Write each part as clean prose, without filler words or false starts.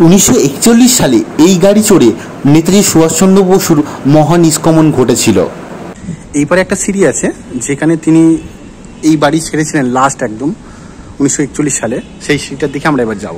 1941 সালে এই গাড়ি চড়ে নেতাজি সুভাষচন্দ্র বসুর মহানিষ্ক্রমণ ঘটেছিল। এইবারে একটা সিঁড়ি আছে যেখানে তিনি এই বাড়ি ছেড়েছিলেন লাস্ট একদম 1941 সালে। সেই সিঁড়িটার দিকে আমরা এবার যাব।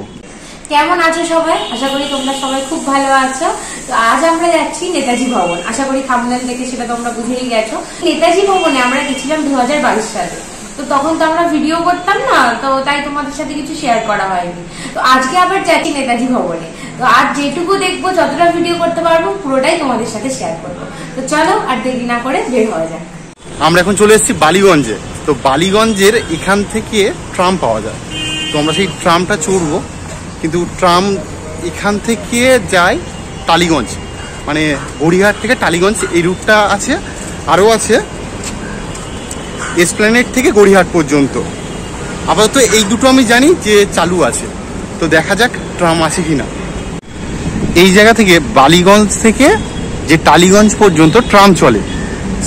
কেমন আছো সবাই? আশা করি তোমরা সবাই খুব ভালো আছো। তো আজ আমরা যাচ্ছি নেতাজি ভবন। আশা করি থাম্বনেল দেখে সেটা তোমরা বুঝেই গেছো। নেতাজি ভবনে আমরা গেছিলাম 2022 সালে। তো তখন তো আমরা ভিডিও করতাম না, তো তাই তোমাদের সাথে কিছু শেয়ার করা হয়নি। তো আজকে আবার যাচ্ছি নেতাজি ভবনে। তো আজ যেটুকু দেখবো, যতটা ভিডিও করতে পারবো পুরোটাই তোমাদের সাথে শেয়ার করবো। তো চলো আর দেরি না করে বের হওয়া যাক। আমরা এখন চলে এসেছি বালিগঞ্জে। তো বালিগঞ্জের এখান থেকে ট্রাম পাওয়া যায়, তো আমরা সেই ট্রামটা চড়বো। কিন্তু ট্রাম এখান থেকে যায় টালিগঞ্জ, মানে গড়িয়াহাট থেকে টালিগঞ্জ এই রুটটা আছে। আরও আছে এসপ্ল্যানেড থেকে গড়িয়াহাট পর্যন্ত। আপাতত এই দুটো আমি জানি যে চালু আছে, তো দেখা যাক ট্রাম আছে কিনা। এই জায়গা থেকে বালিগঞ্জ থেকে যে টালিগঞ্জ পর্যন্ত ট্রাম চলে,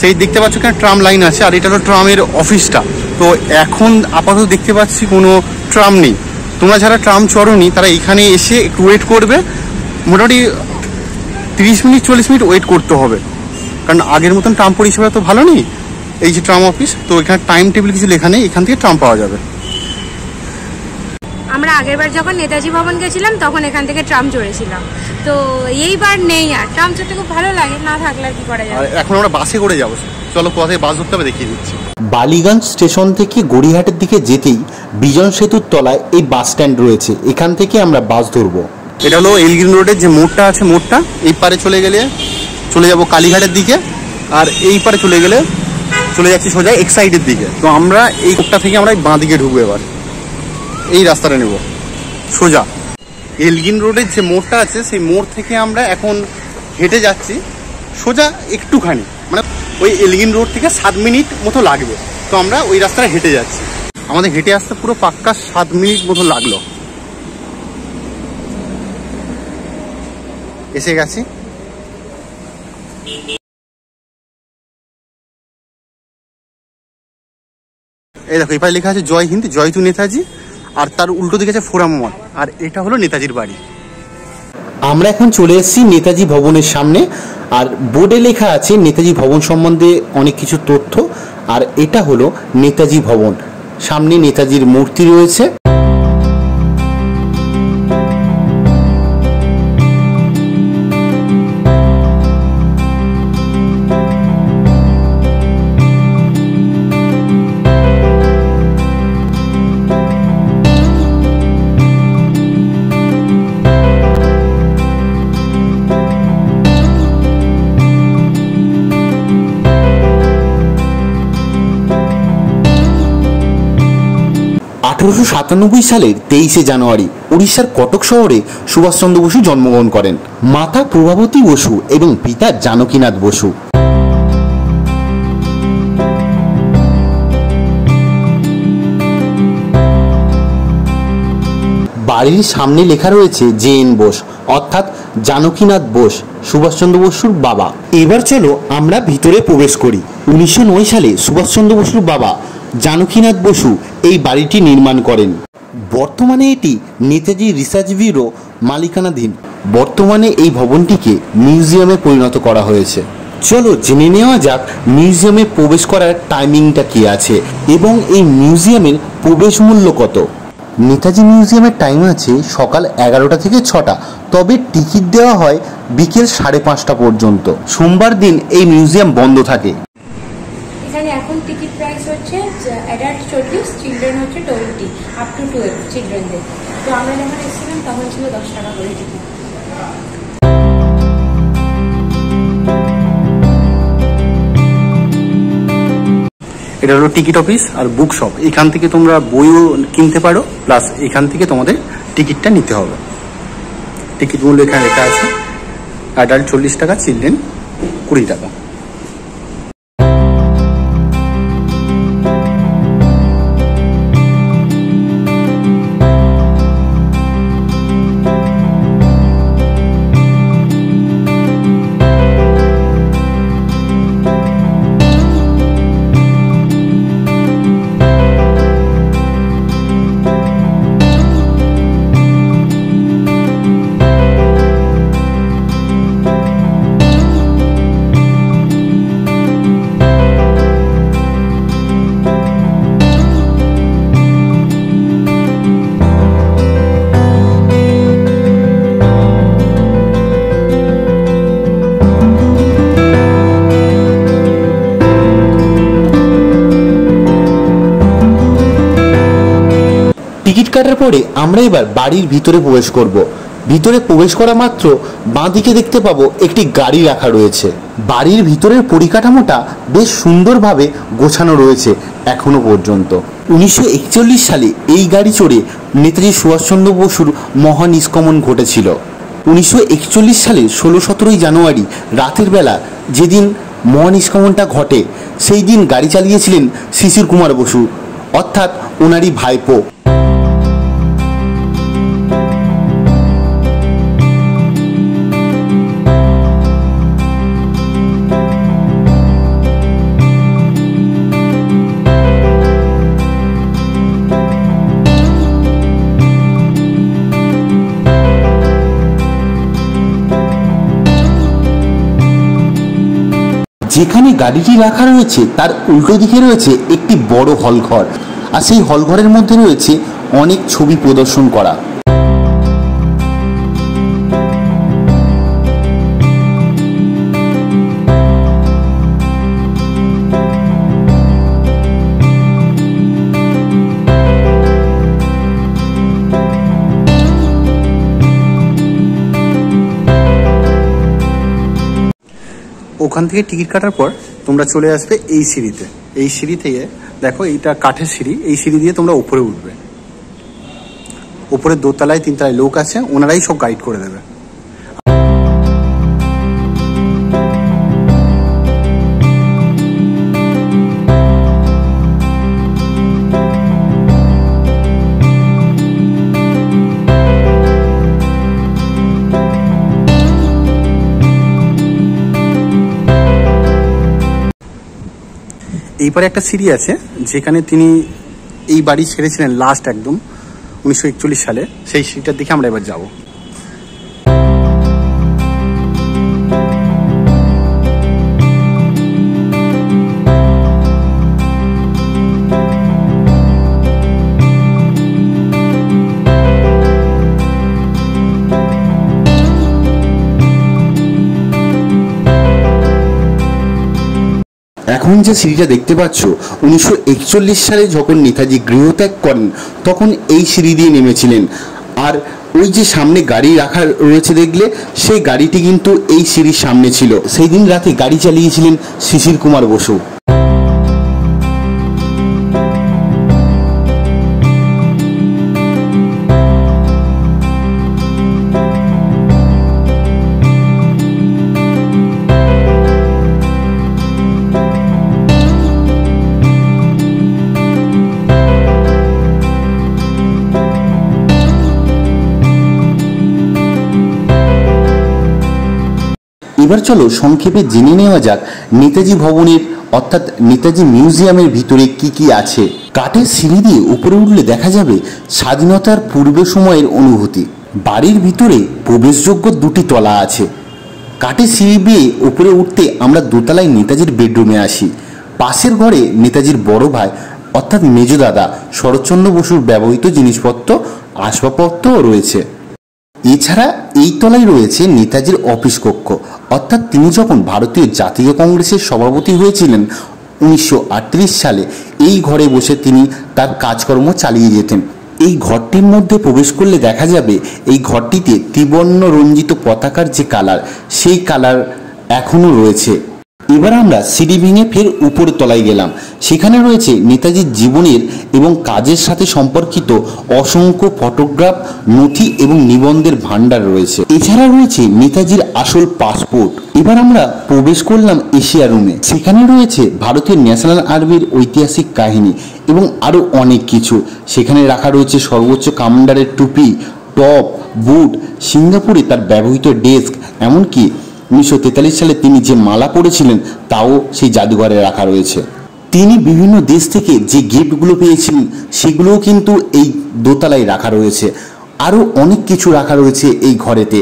সেই দেখতে পাচ্ছ এখানে ট্রাম লাইন আছে। আর এটা হলো ট্রামের অফিসটা। তো এখন আপাতত দেখতে পাচ্ছি কোনো ট্রাম নেই। তোমরা যারা ট্রাম চড়োনি তারা এখানে এসে একটু ওয়েট করবে, মোটামুটি 30 মিনিট 40 মিনিট ওয়েট করতে হবে, কারণ আগের মতন ট্রাম পরিষেবা তো ভালো নেই। এই যে ট্রাম অফিস, তো এখানে টাইম টেবিল কিছু লেখা নেই, এখান থেকে ট্রাম পাওয়া যাবে। আমরা আগেরবার যখন নেতাজি ভবন গেছিলাম তখন এখান থেকে ট্রাম চড়েছিলাম, তো এইবার নেই। আর ট্রাম চড়তে খুব ভালো লাগে, না থাকলে কি করা যাবে। এখন আমরা বাসে করে যাবো, চলো কোথায় বাস ধরতে হবে দেখিয়ে দিচ্ছি। বালিগঞ্জ স্টেশন থেকে গড়িয়াহাটের দিকে যেতেই বিজন সেতুর তলায় এই বাস স্ট্যান্ড রয়েছে, এখান থেকে আমরা বাস ধরবো। এটা হলো এলগিন রোডের যে মোড়টা আছে, মোড়টা এই পারে চলে গেলে চলে যাব কালীঘাটের দিকে, আর এই পারে চলে গেলে চলে যাচ্ছি সোজা এক্সাইডের দিকে। তো আমরা এই কোটটা থেকে আমরা বাঁ দিকে ঢুকবো। এবার এই রাস্তাটা নেব সোজা। এলগিন রোডের যে মোড়টা আছে সেই মোড় থেকে আমরা এখন হেঁটে যাচ্ছি সোজা একটুখানি, মানে ওই এলগিন রোড থেকে 7 মিনিট মতো লাগবে। তো আমরা ওই রাস্তাটা হেঁটে যাচ্ছি। আমাদের হেঁটে আসতে পুরো পাক্কা 7 মিনিট মতো লাগলো। এসে গেছি। এই দেখো এবার লেখা আছে জয় হিন্দ, জয় টু নেতাজি, আর তার উল্টো দিকে আছে ফোরাম মল, আর এটা হলো নেতাজির বাড়ি। আমরা এখন চলে এসেছি নেতাজি ভবনের সামনে, আর বোর্ডে লেখা আছে নেতাজি ভবন সম্বন্ধে অনেক কিছু তথ্য। আর এটা হলো নেতাজি ভবন, সামনে নেতাজির মূর্তি রয়েছে। সালের 23শে জানুয়ারি উড়িষ্যার কটক শহরে সুভাষচন্দ্র বসু জন্মগ্রহণ করেন। মাতা প্রভাবতী বসু এবং পিতা জানকীনাথ বসু। বাড়ির সামনে লেখা রয়েছে জে.এন. বোস, অর্থাৎ জানকীনাথ বোস, সুভাষচন্দ্র বসুর বাবা। এবার চলো আমরা ভিতরে প্রবেশ করি। 1909 সালে সুভাষচন্দ্র বসুর বাবা জানকীনাথ বসু এই বাড়িটি নির্মাণ করেন। বর্তমানে এটি নেতাজি রিসার্চ ব্যুরো মালিকানাধীন। বর্তমানে এই ভবনটিকে মিউজিয়ামে পরিণত করা হয়েছে। চলো জেনে নেওয়া যাক মিউজিয়ামে প্রবেশ করার টাইমিংটা কি আছে এবং এই মিউজিয়ামের প্রবেশ মূল্য কত। নেতাজি মিউজিয়ামের টাইম আছে সকাল 11টা থেকে 6টা, তবে টিকিট দেওয়া হয় বিকেল 5:30 পর্যন্ত। সোমবার দিন এই মিউজিয়াম বন্ধ থাকে। এখানে এখন টিকিট প্রাইস হচ্ছে অ্যাডাল্ট 40, চিলড্রেন হচ্ছে 20, আপ টু 12 চিলড্রেনদের। তো আমরা যখন এসেছিলাম তখন ছিল 10 টাকা করে টিকিট। এটা হলো টিকিট অফিস আর বুক শপ। এখান থেকে তোমরা বইও কিনতে পারো, প্লাস এখান থেকে তোমাদের টিকিটটা নিতে হবে। টিকিট মূল্য এখানে লেখা আছে, অ্যাডাল্ট 40 টাকা, চিলড্রেন 20 টাকা। টিকিট কাটার পরে আমরা এবার বাড়ির ভিতরে প্রবেশ করব। ভিতরে প্রবেশ করা মাত্র বাঁ দিকে দেখতে পাবো একটি গাড়ি রাখা রয়েছে। বাড়ির ভিতরের পরিকাঠামোটা বেশ সুন্দরভাবে গোছানো রয়েছে এখনো পর্যন্ত। 1941 সালে এই গাড়ি চড়ে নেতাজি সুভাষচন্দ্র বসুর মহানিষ্ক্রমণ ঘটেছিল। 1941 সালে 16-17 জানুয়ারি রাতের বেলা যেদিন মহানিষ্ক্রমণটা ঘটে, সেই দিন গাড়ি চালিয়েছিলেন শিশির কুমার বসু, অর্থাৎ ওনারই ভাইপো। যেখানে গাড়িটি রাখা রয়েছে তার উল্টো দিকে রয়েছে একটি বড় হলঘর, আর সেই হলঘরের মধ্যে রয়েছে অনেক ছবি প্রদর্শন করা। ওখান থেকে টিকিট কাটার পর তোমরা চলে আসবে এই সিঁড়িতে। এই সিঁড়ি থেকে দেখো, এইটা কাঠের সিঁড়ি, এই সিঁড়ি দিয়ে তোমরা উপরে উঠবে। উপরে দোতলায় 3 তলায় লোক আছে, ওনারাই সব গাইড করে দেবে। এইবারে একটা সিঁড়ি আছে যেখানে তিনি এই বাড়ি ছেড়েছিলেন লাস্ট একদম 1941 সালে। সেই সিঁড়িটার দিকে আমরা এবার যাব। এখন যে সিঁড়িটা দেখতে পাচ্ছ, 1941 সালে যখন নেতাজি গৃহত্যাগ করেন তখন এই সিঁড়ি দিয়ে নেমেছিলেন। আর ওই যে সামনে গাড়ি রাখা রয়েছে দেখলে, সেই গাড়িটি কিন্তু এই সিঁড়ির সামনে ছিল। সেই দিন রাতে গাড়ি চালিয়েছিলেন শিশির কুমার বসু। এবার চলো সংক্ষেপে জেনে নেওয়া যাক নেতাজি ভবনের অর্থাৎ নেতাজি মিউজিয়ামের ভিতরে কি কি আছে। কাঠের সিঁড়ি দিয়ে উপরে উঠলে দেখা যাবে স্বাধীনতার পূর্ব সময়ের অনুভূতি। বাড়ির ভিতরে প্রবেশযোগ্য 2টি তলা আছে। কাঠের সিঁড়ি বেয়ে উপরে উঠতে আমরা দোতলায় নেতাজির বেডরুমে আসি। পাশের ঘরে নেতাজির বড় ভাই অর্থাৎ মেজ দাদা শরৎচন্দ্র বসুর ব্যবহৃত জিনিসপত্র, আসবাবপত্রও রয়েছে। এছাড়া এই তলায় রয়েছে নেতাজির অফিস কক্ষ, অর্থাৎ তিনি যখন ভারতীয় জাতীয় কংগ্রেসের সভাপতি হয়েছিলেন 1938 সালে, এই ঘরে বসে তিনি তার কাজকর্ম চালিয়ে যেতেন। এই ঘরটির মধ্যে প্রবেশ করলে দেখা যাবে এই ঘরটিতে ত্রিবর্ণ রঞ্জিত পতাকার যে কালার, সেই কালার এখনও রয়েছে। এবার আমরা সিঁড়ি ভেঙে ফের উপরের তলায় গেলাম। সেখানে রয়েছে নেতাজির জীবনের এবং কাজের সাথে সম্পর্কিত অসংখ্য ফটোগ্রাফ, নথি এবং নিবন্ধের ভান্ডার রয়েছে। এছাড়া রয়েছে নেতাজির আসল পাসপোর্ট। এবার আমরা প্রবেশ করলাম এশিয়া রুমে। সেখানে রয়েছে ভারতীয় ন্যাশনাল আর্মির ঐতিহাসিক কাহিনী এবং আরও অনেক কিছু। সেখানে রাখা রয়েছে সর্বোচ্চ কমান্ডারের টুপি, টপ, বুট, সিঙ্গাপুরে তার ব্যবহৃত ডেস্ক, এমনকি 1943 সালে তিনি যে মালা পরেছিলেন তাও সেই জাদুঘরে রাখা রয়েছে। তিনি বিভিন্ন দেশ থেকে যে গিফটগুলো পেয়েছিলেন সেগুলোও কিন্তু এই দোতলায় রাখা রয়েছে। আরও অনেক কিছু রাখা রয়েছে এই ঘরেতে।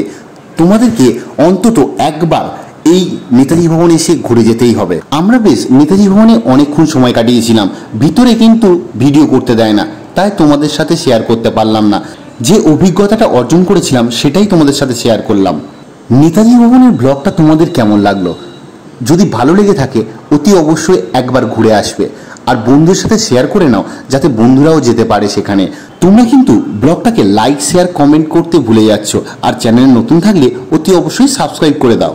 তোমাদেরকে অন্তত একবার এই নেতাজি ভবনে এসে ঘুরে যেতেই হবে। আমরা বেশ নেতাজি ভবনে অনেকক্ষণ সময় কাটিয়েছিলাম। ভিতরে কিন্তু ভিডিও করতে দেয় না, তাই তোমাদের সাথে শেয়ার করতে পারলাম না। যে অভিজ্ঞতাটা অর্জন করেছিলাম সেটাই তোমাদের সাথে শেয়ার করলাম। নেতাজি ভবনের ব্লগটা তোমাদের কেমন লাগলো? যদি ভালো লেগে থাকে অতি অবশ্যই একবার ঘুরে আসবে। আর বন্ধুদের সাথে শেয়ার করে নাও যাতে বন্ধুরাও যেতে পারে সেখানে। তোমরা কিন্তু ব্লগটাকে লাইক শেয়ার কমেন্ট করতে ভুলে যাচ্ছ, আর চ্যানেলে নতুন থাকলে অতি অবশ্যই সাবস্ক্রাইব করে দাও।